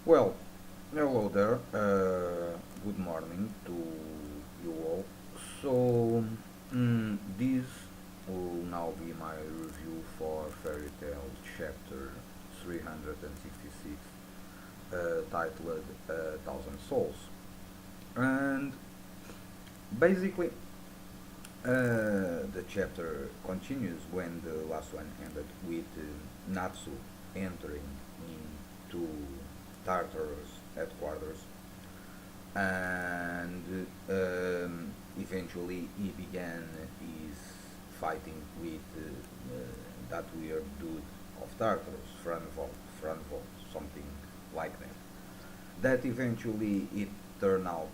Well, hello there. Good morning to you all. So, this will now be my review for Fairy Tale Chapter 366, titled Thousand Souls. And basically, the chapter continues when the last one ended with Natsu entering into Tartarus headquarters, and eventually he began his fighting with that weird dude of Tartarus, Franvolt, something like that. That eventually it turned out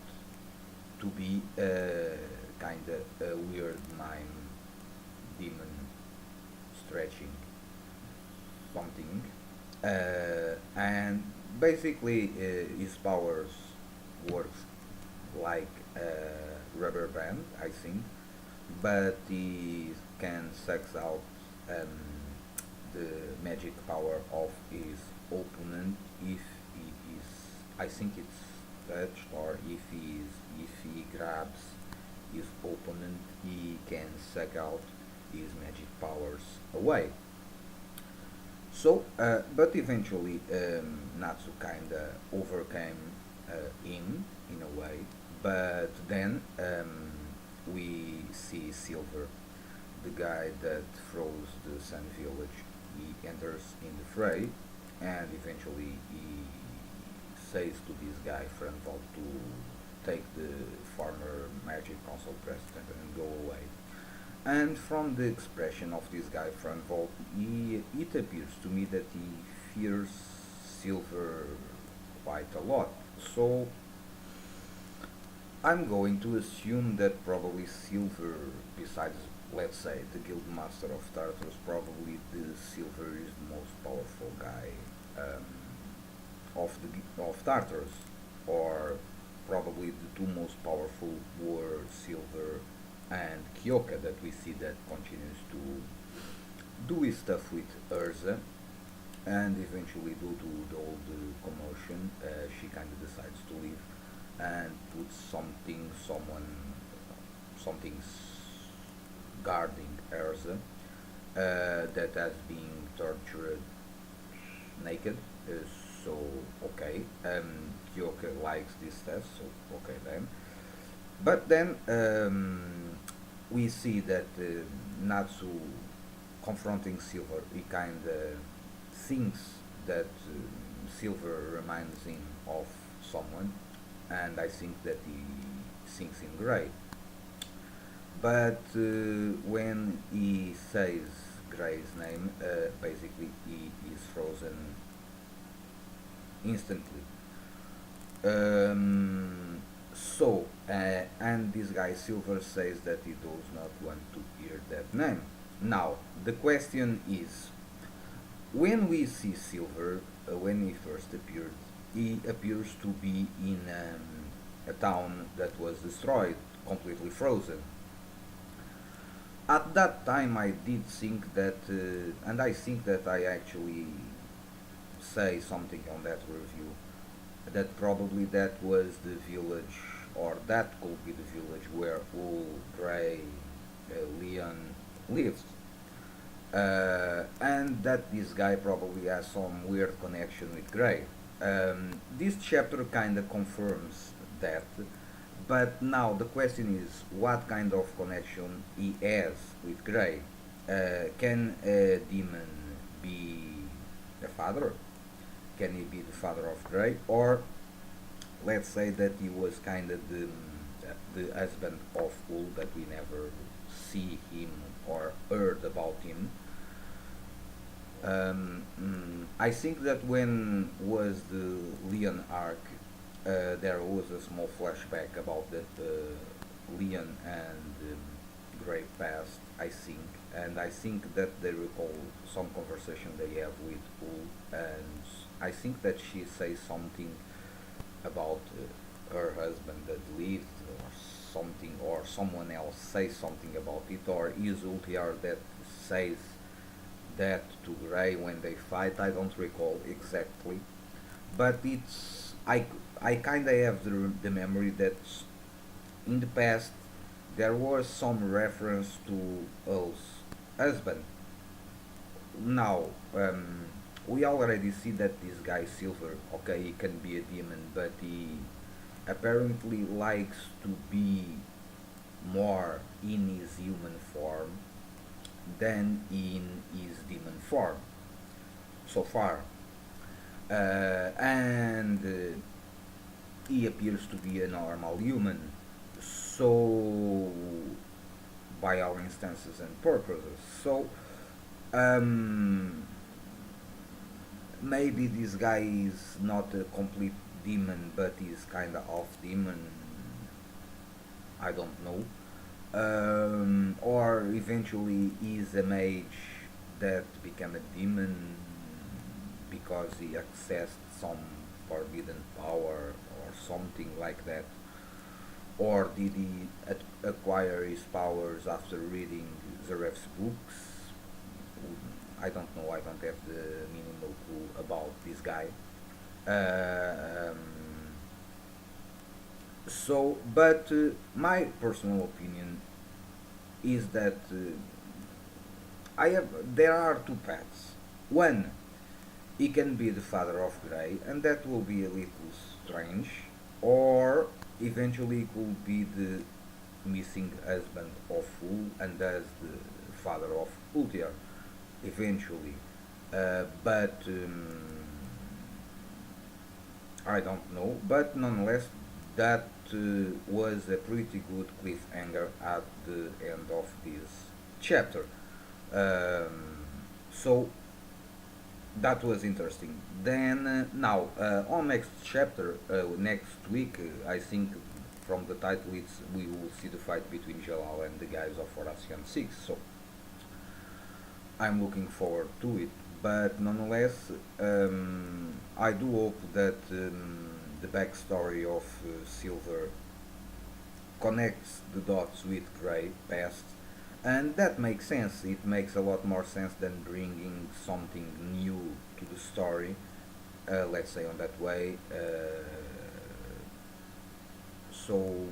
to be kind of a weird mime demon stretching something, and basically his powers works like a rubber band, I think, but he can suck out um, the magic power of his opponent if he is, I think it's touched, or if he grabs his opponent, he can suck out his magic powers away. So, but eventually, Natsu kinda overcame him in a way. But then we see Silver, the guy that froze the Sun Village. He enters in the fray, and eventually he says to this guy, Franval, to take the former Magic Council president and go away. And from the expression of this guy, Franvolt, it appears to me that he fears Silver quite a lot. So I'm going to assume that probably Silver, besides, let's say, the Guild Master of Tartarus, probably the Silver is the most powerful guy of Tartarus, or probably the two most powerful were Silver and Kyoka, that we see that continues to do his stuff with Urza, and eventually due to the old commotion, she kind of decides to leave and puts something's guarding Urza, that has been tortured naked. Uh, so okay, Kyoka likes this stuff, so okay then. But then we see that Natsu confronting Silver, he kind of thinks that Silver reminds him of someone, and I think that he thinks in Grey. But when he says Grey's name, basically he is frozen instantly. And this guy Silver says that he does not want to hear that name. Now, the question is, when we see Silver, when he first appeared, he appears to be in a town that was destroyed, completely frozen. At that time, I did think that, and I think that I actually say something on that review, that probably that was the village, or that could be the village where Ul, Grey, Leon lives. And that this guy probably has some weird connection with Grey. This chapter kind of confirms that, but now the question is what kind of connection he has with Grey. Can a demon be a father? Can he be the father of Grey? Or let's say that he was kind of the husband of Ul, that we never see him or heard about him. I think that when was the Leon arc, there was a small flashback about that Leon and Grey past, I think, and I think that they recall some conversation they have with Ul, and I think that she says something about her husband that lived, or something, or someone else says something about it, or is Ultiar that says that to Grey when they fight. I don't recall exactly, but I kind of have the memory that in the past there was some reference to Earl's husband. Now, we already see that this guy Silver, okay, he can be a demon, but he apparently likes to be more in his human form than in his demon form so far. And he appears to be a normal human. So, by all instances and purposes. So, um, maybe this guy is not a complete demon, but he's kind of off demon. I don't know. Or eventually he's a mage that became a demon because he accessed some forbidden power or something like that. Or did he acquire his powers after reading Zaref's books? I don't know. I don't have the minimal clue about this guy. Um, but my personal opinion is that I have there are two paths. One, he can be the father of Grey, and that will be a little strange, or eventually he could be the missing husband of Ul and as the father of Ultiar, eventually. But I don't know. But nonetheless, that was a pretty good cliffhanger at the end of this chapter. Um, so that was interesting. Then now on next chapter, next week, I think from the title it's we will see the fight between Jalal and the guys of Horatio 6. So I'm looking forward to it. But nonetheless, I do hope that the backstory of Silver connects the dots with Grey past, and that makes sense. It makes a lot more sense than bringing something new to the story. Let's say on that way. So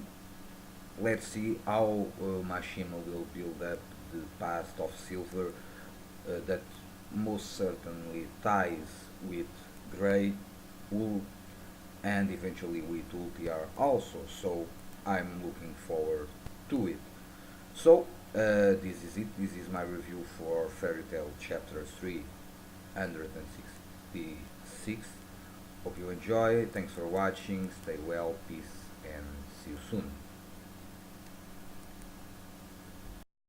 let's see how Mashima will build up the past of Silver that most certainly ties with Grey, Wool, and eventually with Ultiar also. So I'm looking forward to it. So this is it. This is my review for Fairy Tail Chapter 366. Hope you enjoy. Thanks for watching. Stay well. Peace and see you soon.